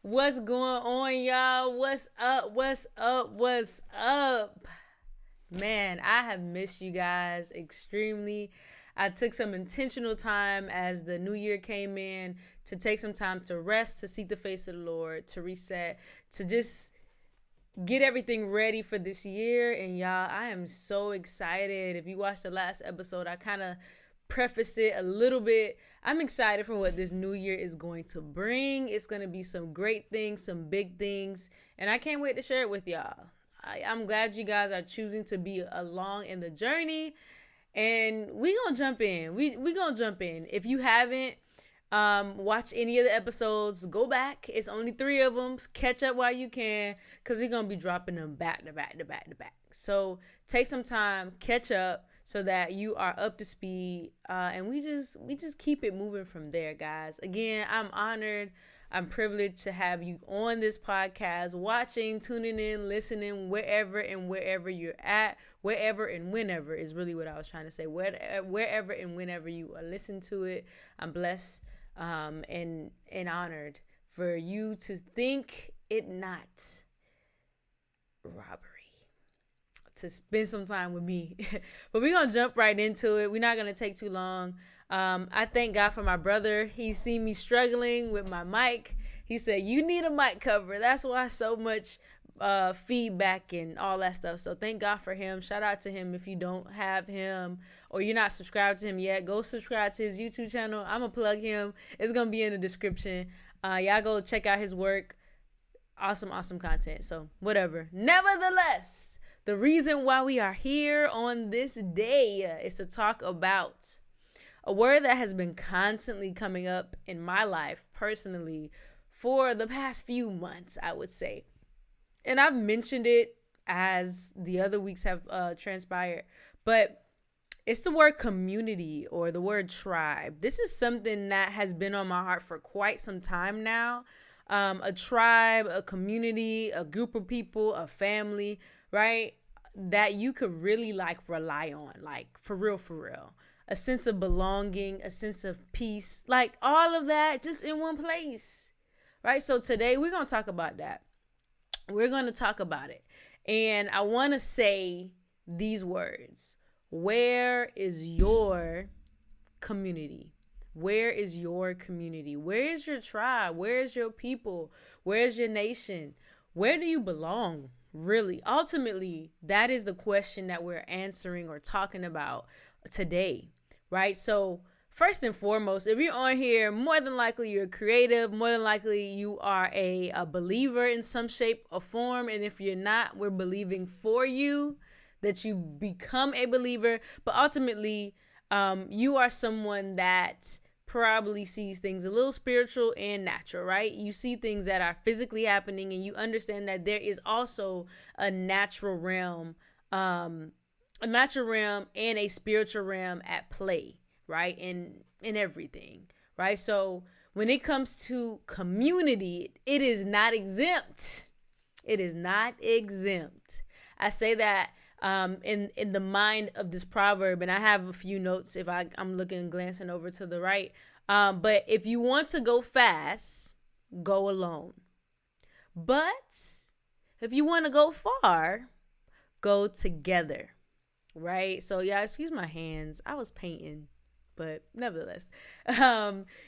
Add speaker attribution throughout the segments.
Speaker 1: What's going on, y'all? What's up? What's up? What's up? Man, I have missed you guys extremely. I took some intentional time as the new year came in to take some time to rest, to seek the face of the Lord, to reset, to just get everything ready for this year. And y'all, I am so excited. If you watched the last episode, I kind of prefaced it a little bit. I'm excited for what this new year is going to bring. It's going to be some great things, some big things, and I can't wait to share it with y'all. I'm glad you guys are choosing to be along in the journey, and we gonna jump in. We gonna jump in. If you haven't watch any of the episodes, go back. It's only 3 of them. Catch up while you can, because we're gonna be dropping them back to back to back to back. So take some time, catch up, so that you are up to speed, and we just keep it moving from there, guys. Again, I'm honored, I'm privileged to have you on this podcast, watching, tuning in, listening, wherever you're at, wherever and whenever is really what I was trying to say. Wherever and whenever you are listening to it, I'm blessed, and honored for you to think it not robbery to spend some time with me. But we're gonna jump right into it. We're not gonna take too long. I thank God for my brother. He seen me struggling with my mic. He said, you need a mic cover. That's why so much feedback and all that stuff. So thank God for him. Shout out to him. If you don't have him or you're not subscribed to him yet, go subscribe to his YouTube channel. I'm gonna plug him. It's gonna be in the description. Y'all go check out his work. Awesome content. So whatever. Nevertheless, the reason why we are here on this day is to talk about a word that has been constantly coming up in my life personally for the past few months, I would say. And I've mentioned it as the other weeks have transpired, but it's the word community or the word tribe. This is something that has been on my heart for quite some time now. A tribe, a community, a group of people, a family, right? That you could really rely on, for real. A sense of belonging, a sense of peace, all of that just in one place, right? So today we're going to talk about that. We're going to talk about it. And I want to say these words. Where is your community? Where is your community? Where is your tribe? Where is your people? Where is your nation? Where do you belong? Really, ultimately, that is the question that we're answering or talking about today, right? So first and foremost, if you're on here, more than likely you're creative, more than likely you are a believer in some shape or form. And if you're not, we're believing for you that you become a believer. But ultimately, you are someone that probably sees things a little spiritual and natural, right? You see things that are physically happening, and you understand that there is also a natural realm and a spiritual realm at play, right? In everything, right? So when it comes to community, it is not exempt. It is not exempt. I say that in the mind of this proverb, and I have a few notes if I'm glancing over to the right. But if you want to go fast, go alone. But if you want to go far, go together, right? So yeah, excuse my hands. I was painting, but nevertheless,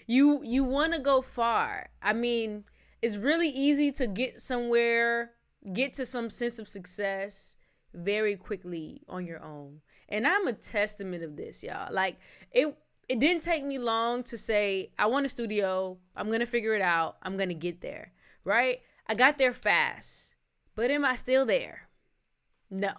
Speaker 1: you want to go far. I mean, it's really easy to get somewhere, get to some sense of success very quickly on your own. And I'm a testament of this, y'all. It didn't take me long to say, I want a studio. I'm going to figure it out. I'm going to get there, right? I got there fast. But am I still there? No,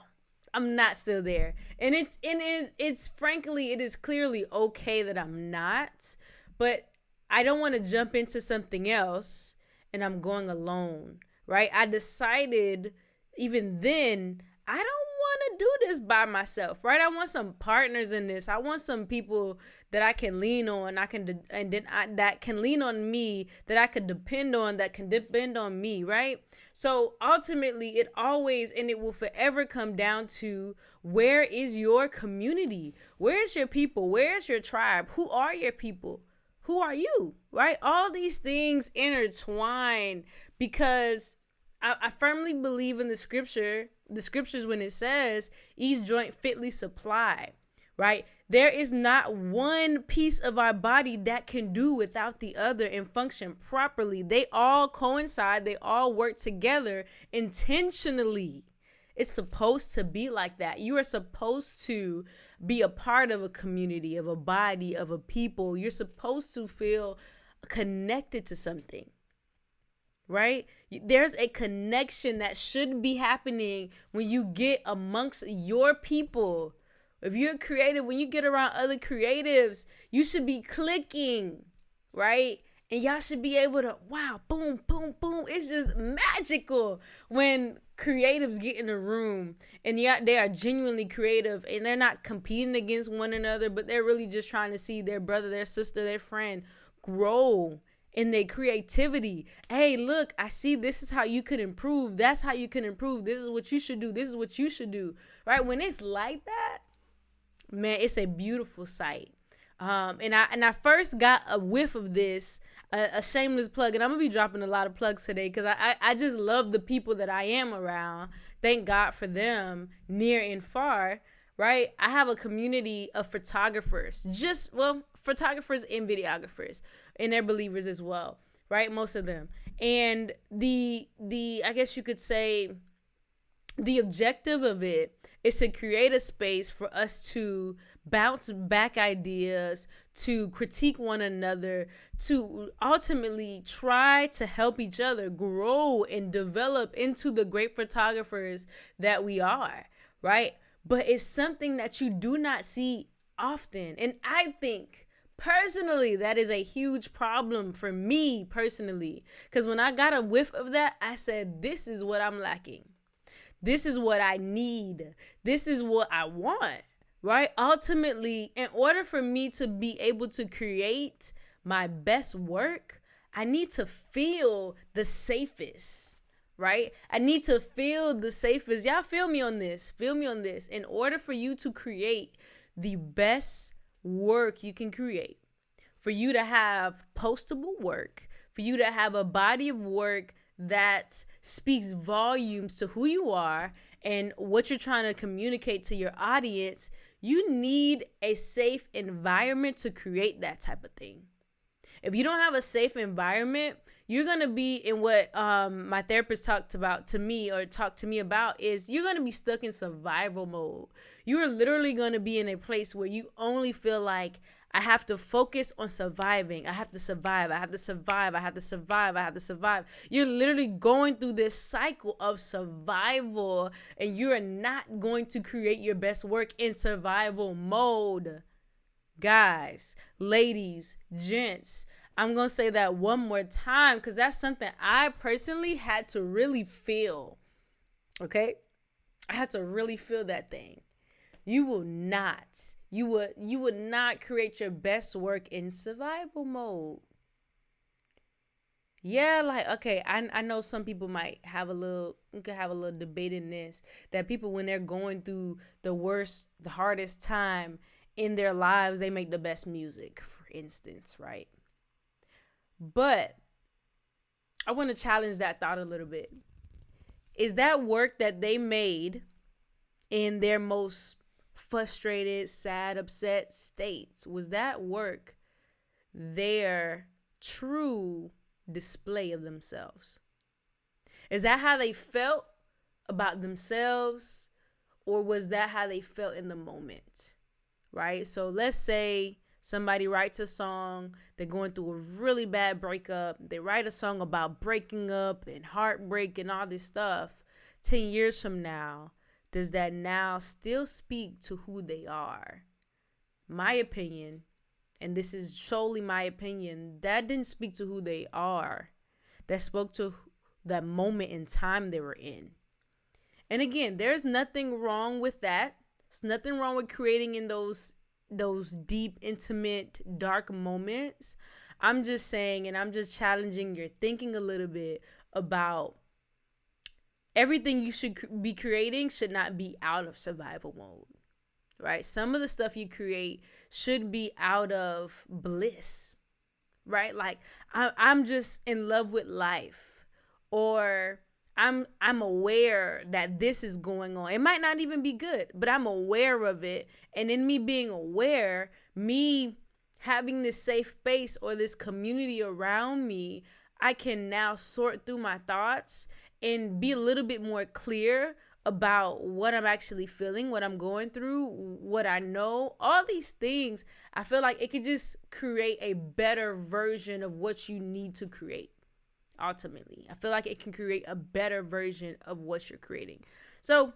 Speaker 1: I'm not still there. And it's frankly, it is clearly okay that I'm not. But I don't want to jump into something else and I'm going alone, right? I decided even then, I don't want to do this by myself, right? I want some partners in this. I want some people that I can lean on. That can lean on me, that I could depend on, that can depend on me, right? So ultimately, it always and it will forever come down to, where is your community? Where is your people? Where is your tribe? Who are your people? who are you, right? All these things intertwine because I firmly believe in the scriptures when it says each joint fitly supplied, right? There is not one piece of our body that can do without the other and function properly. They all coincide, they all work together intentionally. It's supposed to be like that. You are supposed to be a part of a community, of a body, of a people. You're supposed to feel connected to something, right? There's a connection that should be happening when you get amongst your people. If you're creative, when you get around other creatives, you should be clicking, right? And y'all should be able to, wow, boom, boom, boom. It's just magical when creatives get in the room and they are genuinely creative and they're not competing against one another, but they're really just trying to see their brother, their sister, their friend grow in their creativity. Hey, look, I see this is how you could improve. That's how you can improve. This is what you should do. This is what you should do, right? When it's like that, man, it's a beautiful sight. And I first got a whiff of this, a shameless plug, and I'm gonna be dropping a lot of plugs today because I just love the people that I am around. Thank God for them, near and far, right? I have a community of photographers, photographers and videographers, and they're believers as well, right? Most of them. And the I guess you could say the objective of it is to create a space for us to bounce back ideas, to critique one another, to ultimately try to help each other grow and develop into the great photographers that we are, right? But it's something that you do not see often. And I think personally, that is a huge problem for me personally. Because when I got a whiff of that, I said, this is what I'm lacking. This is what I need. This is what I want, right? Ultimately, in order for me to be able to create my best work, I need to feel the safest, right? I need to feel the safest. Y'all feel me on this. Feel me on this. In order for you to create the best work you can create, for you to have postable work, for you to have a body of work that speaks volumes to who you are and what you're trying to communicate to your audience, you need a safe environment to create that type of thing. If you don't have a safe environment, you're going to be in what my therapist talked to me about is you're going to be stuck in survival mode. You are literally going to be in a place where you only feel like I have to focus on surviving. I have to survive. I have to survive. I have to survive. I have to survive. You're literally going through this cycle of survival, and you are not going to create your best work in survival mode. Guys, ladies, gents, I'm going to say that one more time because that's something I personally had to really feel. Okay? I had to really feel that thing. You would not create your best work in survival mode. Yeah, like, okay, I know some people might have we could have a little debate in this, that people, when they're going through the hardest time in their lives, they make the best music, for instance, right? But I want to challenge that thought a little bit. Is that work that they made in their most frustrated, sad, upset states, was that work their true display of themselves? Is that how they felt about themselves, or was that how they felt in the moment, right? So let's say somebody writes a song, they're going through a really bad breakup, they write a song about breaking up and heartbreak and all this stuff. 10 years from now, does that now still speak to who they are? My opinion, and this is solely my opinion, that didn't speak to who they are. That spoke to that moment in time they were in. And again, there's nothing wrong with that. There's nothing wrong with creating in those deep, intimate, dark moments. I'm just saying, and I'm just challenging your thinking a little bit about everything you should be creating should not be out of survival mode, right? Some of the stuff you create should be out of bliss, right? Like I'm just in love with life, or I'm aware that this is going on. It might not even be good, but I'm aware of it. And in me being aware, me having this safe space or this community around me, I can now sort through my thoughts and be a little bit more clear about what I'm actually feeling, what I'm going through, what I know, all these things. I feel like it could just create a better version of what you need to create. Ultimately, I feel like it can create a better version of what you're creating. So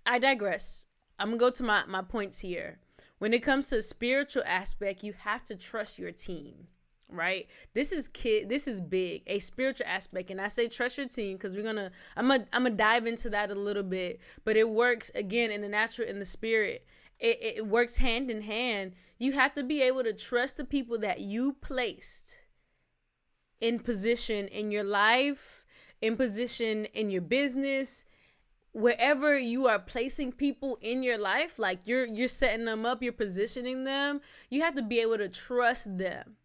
Speaker 1: I digress. I'm gonna go to my points here. When it comes to the spiritual aspect, you have to trust your team, right? This is big, a spiritual aspect. And I say trust your team because I'm gonna dive into that a little bit, but it works again in the natural, in the spirit. It works hand in hand. You have to be able to trust the people that you placed in position in your life, in position in your business, wherever you are placing people in your life. Like you're setting them up, you're positioning them. You have to be able to trust them.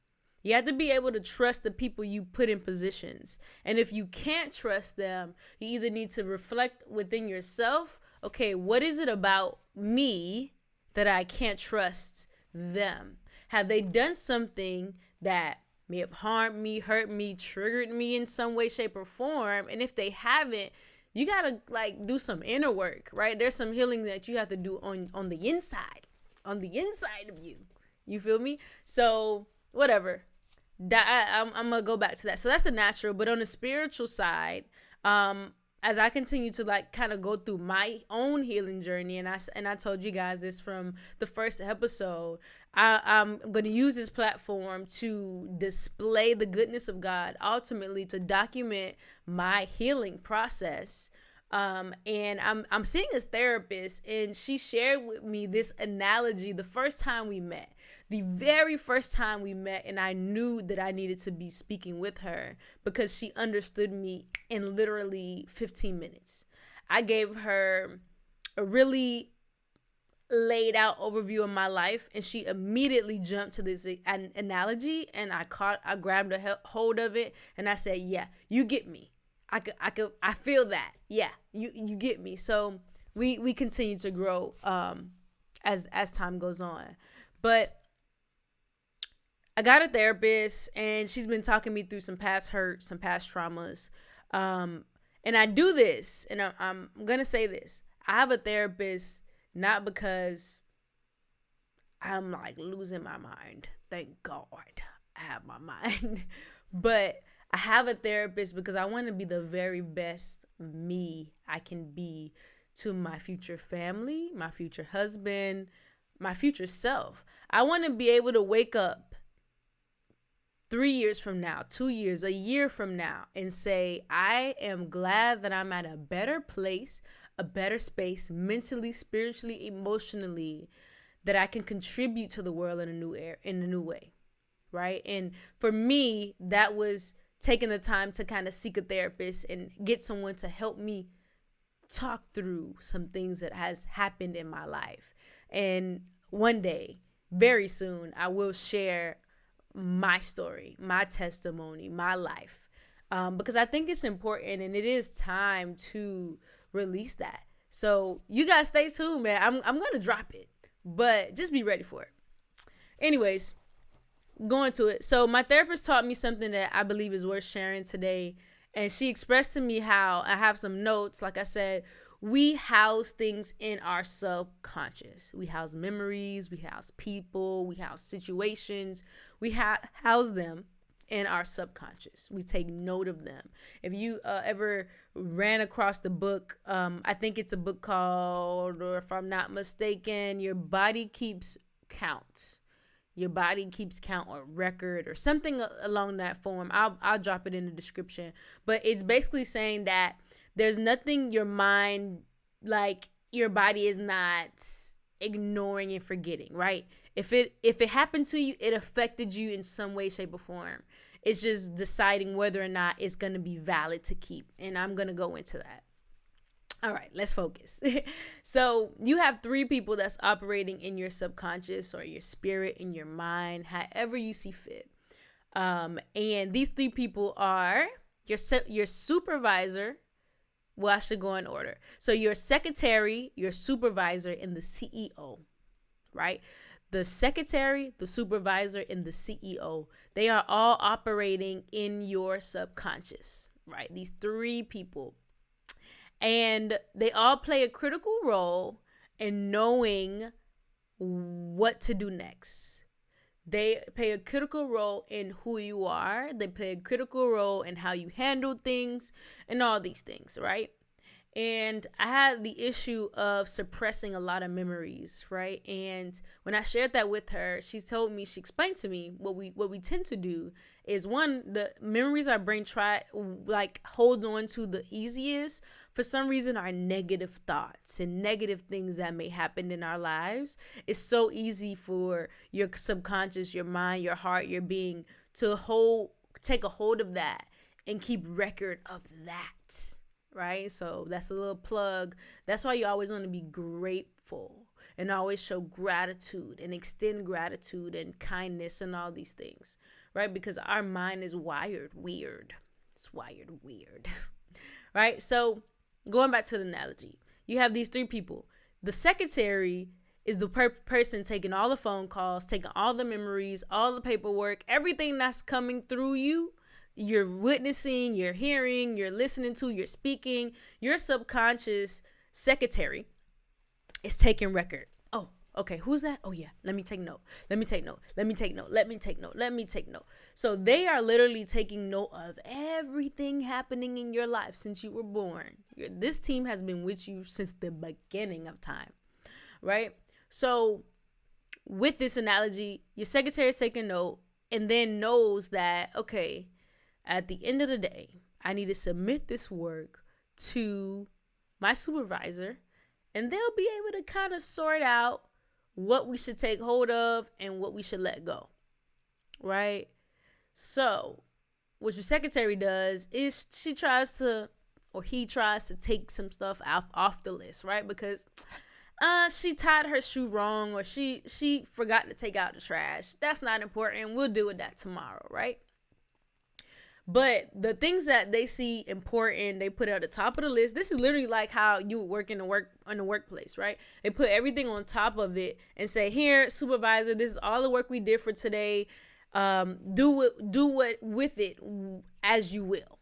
Speaker 1: You have to be able to trust the people you put in positions. And if you can't trust them, you either need to reflect within yourself, okay, what is it about me that I can't trust them? Have they done something that may have harmed me, hurt me, triggered me in some way, shape, or form? And if they haven't, you gotta like do some inner work, right? There's some healing that you have to do on the inside of you. You feel me? So whatever. I'm gonna go back to that. So that's the natural, but on the spiritual side, as I continue to like kind of go through my own healing journey, and I told you guys this from the first episode, I'm going to use this platform to display the goodness of God, ultimately to document my healing process. And I'm seeing a therapist, and she shared with me this analogy the very first time we met, and I knew that I needed to be speaking with her because she understood me in literally 15 minutes. I gave her a really laid out overview of my life, and she immediately jumped to this analogy, and I grabbed a hold of it, and I said, yeah, you get me. I feel that. Yeah, you get me. So we continue to grow as time goes on. But I got a therapist, and she's been talking me through some past hurts, some past traumas. And I do this, and I'm going to say this. I have a therapist not because I'm like losing my mind. Thank God I have my mind. But I have a therapist because I want to be the very best me I can be to my future family, my future husband, my future self. I want to be able to wake up 3 years from now, 2 years, a year from now, and say, I am glad that I'm at a better place, a better space, mentally, spiritually, emotionally, that I can contribute to the world in a new way, right? And for me, that was taking the time to kind of seek a therapist and get someone to help me talk through some things that has happened in my life. And one day, very soon, I will share my story, my testimony, my life, because I think it's important, and it is time to release that. So you guys stay tuned, man. I'm gonna drop it, but just be ready for it. Anyways, going to it. So my therapist taught me something that I believe is worth sharing today, and she expressed to me how, I have some notes, like I said, we house things in our subconscious. We house memories, we house people, we house situations, we house them in our subconscious. We take note of them. If you ever ran across the book, I think it's a book called, or if I'm not mistaken, Your Body Keeps Count. Your body keeps count, or record, or something along that form. I'll drop it in the description. But it's basically saying that there's nothing your mind, like your body is not ignoring and forgetting, right? If it happened to you, it affected you in some way, shape, or form. It's just deciding whether or not it's going to be valid to keep. And I'm going to go into that. All right, let's focus. So you have 3 people that's operating in your subconscious, or your spirit, in your mind, however you see fit. And these three people are your supervisor. Well, I should go in order. So your secretary, your supervisor, and the CEO, right? The secretary, the supervisor, and the CEO, they are all operating in your subconscious, right? These three people. And they all play a critical role in knowing what to do next. They play a critical role in who you are. They play a critical role in how you handle things and all these things, right? And I had the issue of suppressing a lot of memories, right? And when I shared that with her, she explained to me what we tend to do is, one, the memories our brain hold on to the easiest for some reason are negative thoughts and negative things that may happen in our lives. It's so easy for your subconscious, your mind, your heart, your being to take a hold of that and keep record of that. Right? So that's a little plug. That's why you always want to be grateful and always show gratitude and extend gratitude and kindness and all these things, right? Because our mind is wired weird. It's wired weird, right? So going back to the analogy, you have these three people. The secretary is the person taking all the phone calls, taking all the memories, all the paperwork, everything that's coming through you. You're witnessing, you're hearing, you're listening to, you're speaking. Your subconscious secretary is taking record. Oh, okay, who's that? Oh yeah, let me take note. Let me take note. Let me take note. Let me take note. Let me take note. So they are literally taking note of everything happening in your life since you were born. This team has been with you since the beginning of time, right? So with this analogy, your secretary is taking note and then knows that, okay, at the end of the day, I need to submit this work to my supervisor, and they'll be able to kind of sort out what we should take hold of and what we should let go, right? So what your secretary does is he tries to take some stuff off the list, right? Because she tied her shoe wrong, or she forgot to take out the trash. That's not important. We'll deal with that tomorrow, right? But the things that they see important, they put at the top of the list. This is literally like how you would work in the workplace, right? They put everything on top of it and say, "Here, supervisor, this is all the work we did for today. Do what with it as you will.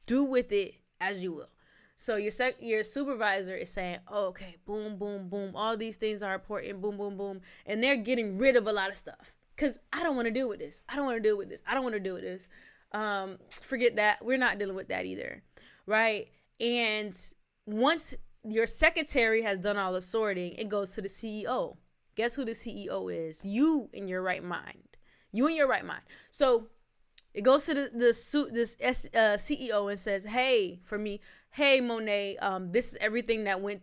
Speaker 1: Do with it as you will." So your supervisor is saying, oh, "Okay, boom, boom, boom. All these things are important. Boom, boom, boom," and they're getting rid of a lot of stuff because I don't want to deal with this. I don't want to deal with this. I don't want to deal with this. Forget that. We're not dealing with that either, right? And once your secretary has done all the sorting, it goes to the CEO. Guess who the CEO is? You in your right mind. You in your right mind. So it goes to this CEO and says, "Hey, for me, hey Monee, this is everything that we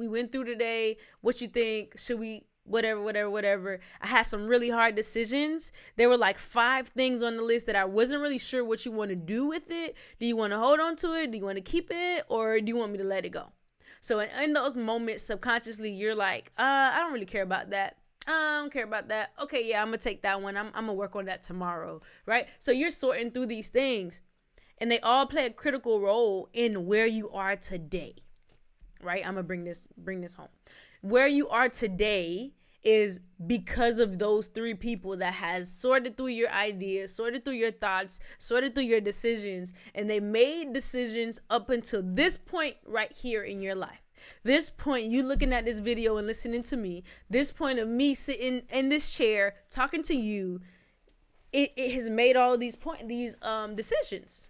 Speaker 1: went through today. What you think? Should we?" Whatever. I had some really hard decisions. There were like 5 things on the list that I wasn't really sure what you want to do with it. Do you want to hold on to it? Do you want to keep it? Or do you want me to let it go? So in those moments, subconsciously, you're like, I don't really care about that. I don't care about that. Okay, yeah, I'm going to take that one. I'm going to work on that tomorrow, right? So you're sorting through these things, and they all play a critical role in where you are today, right? I'm going to bring this home. Where you are today is because of those 3 people that has sorted through your ideas, sorted through your thoughts, sorted through your decisions, and they made decisions up until this point right here in your life. This point, you looking at this video and listening to me, this point of me sitting in this chair talking to you, it has made all these decisions,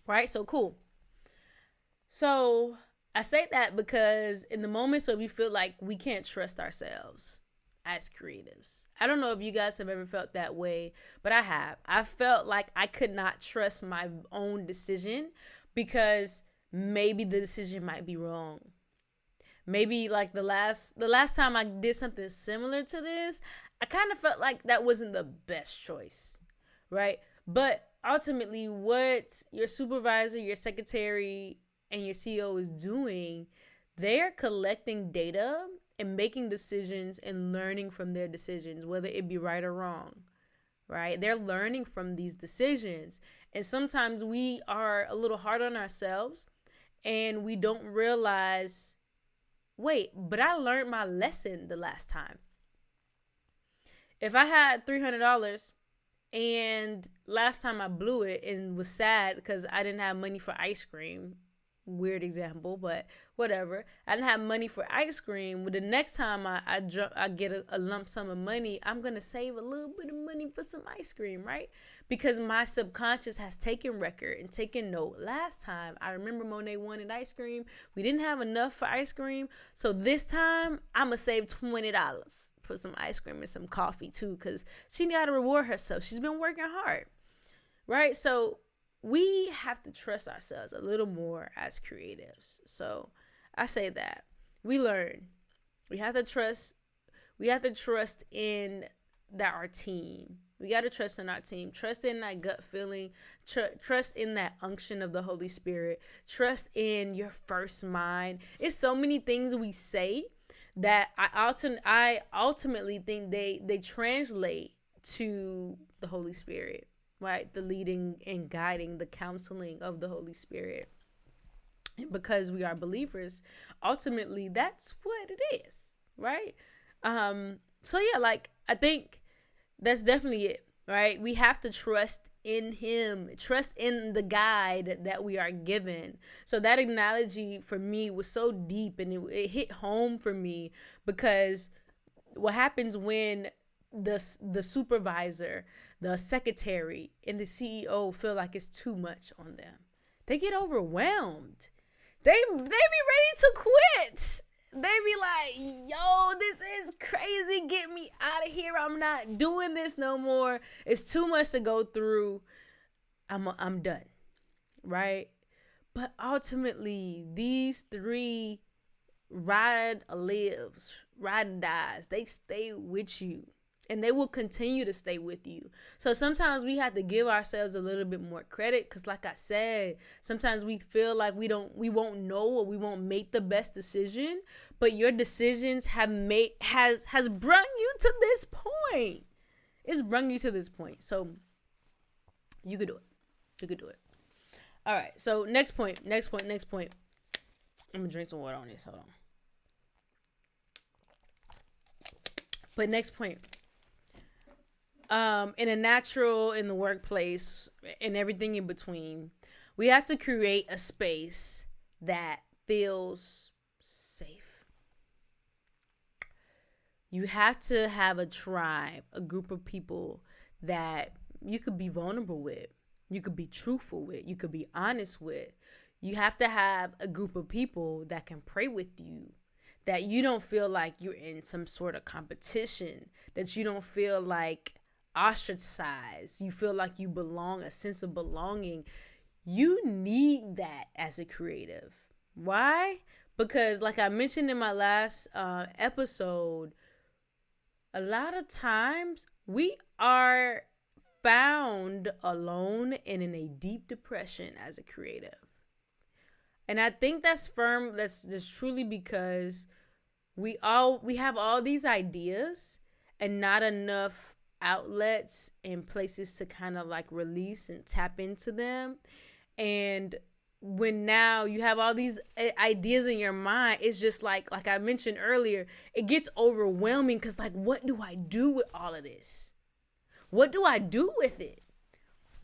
Speaker 1: right? So cool. So I say that because in the moments where we feel like we can't trust ourselves as creatives, I don't know if you guys have ever felt that way, but I have. I felt like I could not trust my own decision because maybe the decision might be wrong. Maybe like the last time I did something similar to this, I kind of felt like that wasn't the best choice, right? But ultimately, what your supervisor, your secretary, and your CEO is doing, they're collecting data and making decisions and learning from their decisions, whether it be right or wrong, right? They're learning from these decisions. And sometimes we are a little hard on ourselves and we don't realize, wait, but I learned my lesson the last time. If I had $300 and last time I blew it and was sad because I didn't have money for ice cream, weird example, but whatever. I didn't have money for ice cream. Well, the next time I get a lump sum of money, I'm going to save a little bit of money for some ice cream, right? Because my subconscious has taken record and taken note. Last time, I remember Monee wanted ice cream. We didn't have enough for ice cream. So this time, I'm going to save $20 for some ice cream and some coffee too, because she got to reward herself. She's been working hard, right? So we have to trust ourselves a little more as creatives. So I say that we learn. We have to trust in that our team. We got to trust in our team. Trust in that gut feeling. Trust in that unction of the Holy Spirit. Trust in your first mind. It's so many things we say that I ultimately think they translate to the Holy Spirit. Right? The leading and guiding, the counseling of the Holy Spirit. And because we are believers, ultimately that's what it is, right? So yeah, like I think that's definitely it, right? We have to trust in him, trust in the guide that we are given. So that analogy for me was so deep and it hit home for me, because what happens when the supervisor, the secretary, and the CEO feel like it's too much on them? They get overwhelmed. They be ready to quit. They be like, yo, this is crazy. Get me out of here. I'm not doing this no more. It's too much to go through. I'm done. Right? But ultimately, these three ride or lives, ride or dies, they stay with you. And they will continue to stay with you. So sometimes we have to give ourselves a little bit more credit, because like I said, sometimes we feel like we won't know, or we won't make the best decision. But your decisions has brung you to this point. It's brung you to this point. So you could do it. You could do it. All right. So next point. I'm gonna drink some water on this. Hold on. But next point. In a natural, in the workplace, and everything in between, we have to create a space that feels safe. You have to have a tribe, a group of people that you could be vulnerable with, you could be truthful with, you could be honest with. You have to have a group of people that can pray with you, that you don't feel like you're in some sort of competition, that you don't feel like ostracized, you feel like you belong, a sense of belonging. You need that as a creative. Why? Because like I mentioned in my last episode, a lot of times we are found alone and in a deep depression as a creative. And I think that's truly because we have all these ideas and not enough outlets and places to kind of like release and tap into them. And when now you have all these ideas in your mind, it's just like I mentioned earlier, it gets overwhelming, because like, what do I do with all of this? What do I do with it?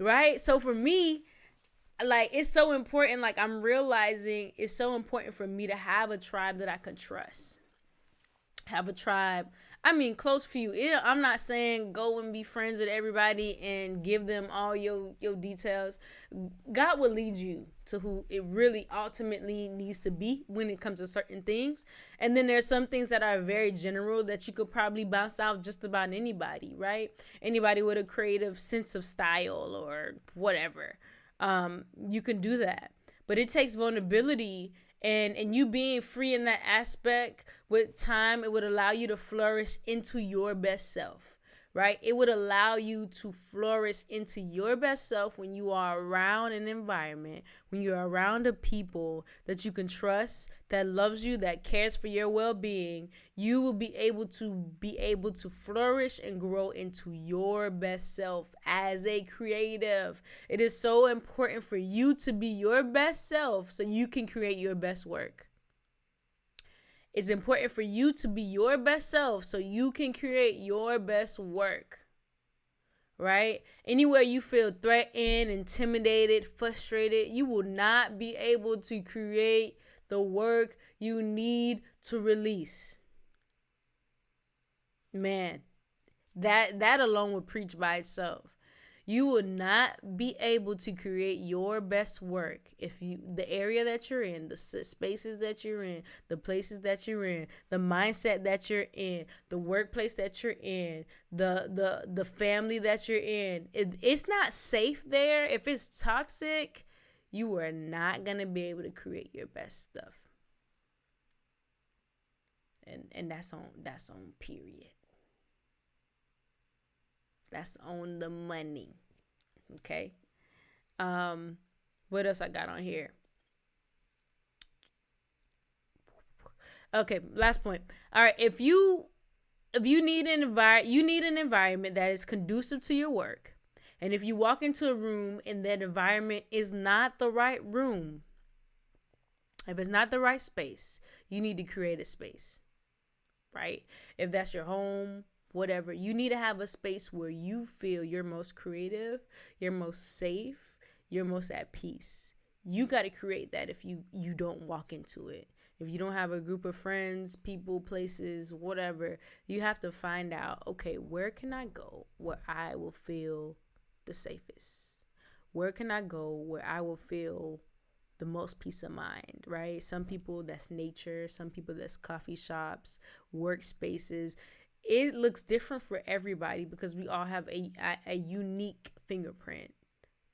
Speaker 1: Right? So for me, like, it's so important. Like, I'm realizing it's so important for me to have a tribe that I can trust. Have a tribe. I mean, close few. I'm not saying go and be friends with everybody and give them all your details. God will lead you to who it really ultimately needs to be when it comes to certain things. And then there's some things that are very general that you could probably bounce out just about anybody, right? Anybody with a creative sense of style or whatever. You can do that. But it takes vulnerability and you being free in that aspect. With time, it would allow you to flourish into your best self, right? It would allow you to flourish into your best self when you are around an environment, when you're around a people that you can trust, that loves you, that cares for your well-being. You will be able to flourish and grow into your best self as a creative. It is so important for you to be your best self so you can create your best work. It's important for you to be your best self so you can create your best work, right? Anywhere you feel threatened, intimidated, frustrated, you will not be able to create the work you need to release. Man, that alone would preach by itself. You will not be able to create your best work if the area that you're in, the spaces that you're in, the places that you're in, the mindset that you're in, the workplace that you're in, the family that you're in. It's not safe there. If it's toxic, you are not gonna be able to create your best stuff. And that's on period. That's on the money. Okay. What else I got on here? Okay, last point. All right, if you need an environment that is conducive to your work. And if you walk into a room and that environment is not the right room, if it's not the right space, you need to create a space, right? If that's your home, whatever, you need to have a space where you feel you're most creative, you're most safe, you're most at peace. You got to create that if you don't walk into it. If you don't have a group of friends, people, places, whatever, you have to find out, okay, where can I go where I will feel the safest? Where can I go where I will feel the most peace of mind, right? Some people that's nature, some people that's coffee shops, workspaces. It looks different for everybody because we all have a unique fingerprint,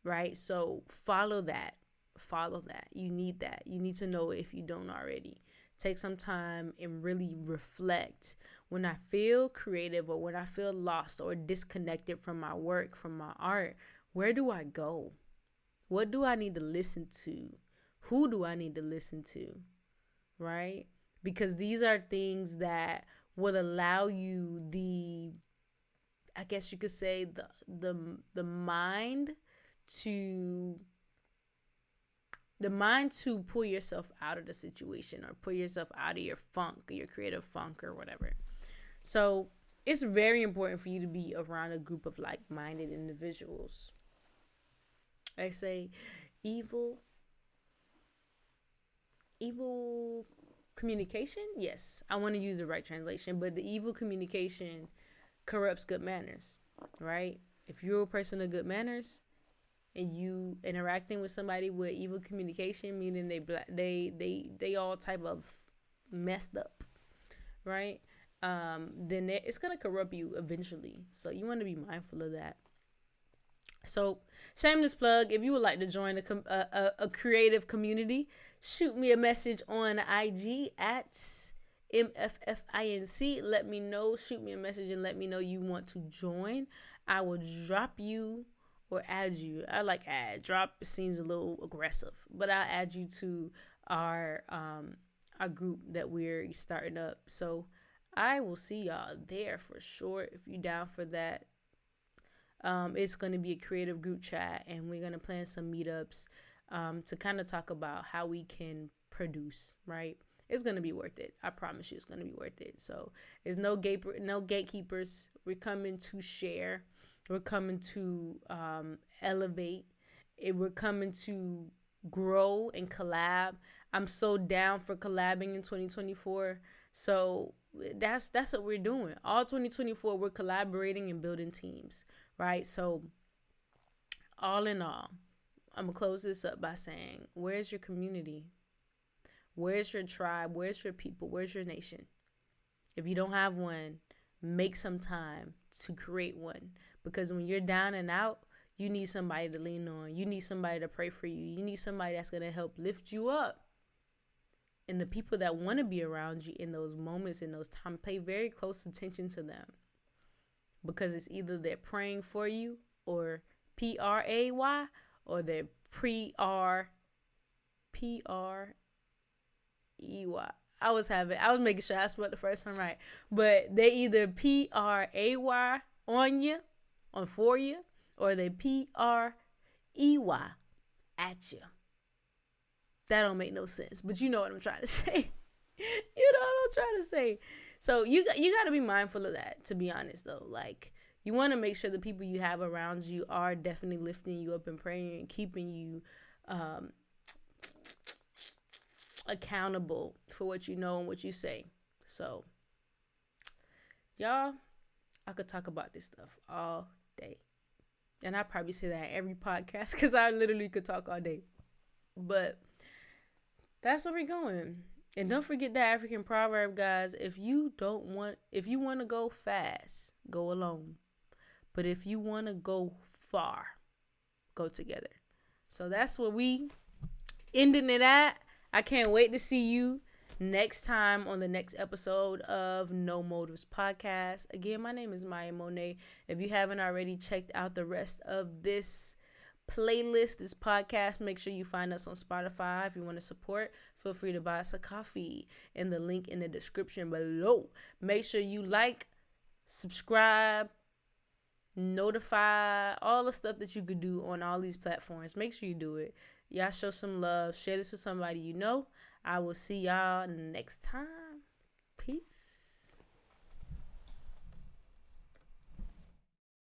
Speaker 1: right? So follow that. Follow that. You need that. You need to know it if you don't already. Take some time and really reflect. When I feel creative or when I feel lost or disconnected from my work, from my art, where do I go? What do I need to listen to? Who do I need to listen to? Right? Because these are things that will allow you I guess you could say the mind to pull yourself out of the situation or pull yourself out of your funk, or your creative funk or whatever. So it's very important for you to be around a group of like-minded individuals. I say evil evil communication. Yes, I want to use the right translation, but the evil communication corrupts good manners, right? If you're a person of good manners and you interacting with somebody with evil communication, meaning they all type of messed up, right? Then it's gonna corrupt you eventually. So you want to be mindful of that. So, shameless plug, if you would like to join a creative community, shoot me a message on IG at MFFINC. Let me know, shoot me a message and let me know you want to join. I will drop you or add you. I like add. Drop seems a little aggressive, but I'll add you to our group that we're starting up. So, I will see y'all there for sure if you down for that. It's going to be a creative group chat, and we're going to plan some meetups to kind of talk about how we can produce, right? It's going to be worth it. I promise you it's going to be worth it. So there's no gatekeepers. We're coming to share. We're coming to elevate. We're coming to grow and collab. I'm so down for collabing in 2024. So that's what we're doing. All 2024, we're collaborating and building teams, right? So all in all, I'm gonna close this up by saying, where's your community? Where's your tribe? Where's your people? Where's your nation? If you don't have one, make some time to create one, because when you're down and out, you need somebody to lean on. You need somebody to pray for you. You need somebody that's gonna help lift you up. And the people that want to be around you in those moments, in those times, pay very close attention to them. because it's either they're praying for you, or pray, or they're pre I was making sure I spelled the first one right. But they either pray on you, on for you, or they prey at you. That don't make no sense, but you know what I'm trying to say. You know what I'm trying to say. So you got to be mindful of that, to be honest, though. Like, you want to make sure the people you have around you are definitely lifting you up in prayer and keeping you accountable for what you know and what you say. So, y'all, I could talk about this stuff all day. And I probably say that every podcast because I literally could talk all day. But that's where we're going. And don't forget that African proverb, guys. If you want to go fast, go alone. But if you want to go far, go together. So that's what we ending it at. I can't wait to see you next time on the next episode of No Motives Podcast. Again, my name is Maya Monee. If you haven't already checked out the rest of this playlist, this podcast, make sure you find us on Spotify. If you want to support, feel free to buy us a coffee in the link in the description below. Make sure you like, subscribe, notify, all the stuff that you could do on all these platforms. Make sure you do it. Y'all show some love. Share this with somebody you know. I will see y'all next time. Peace.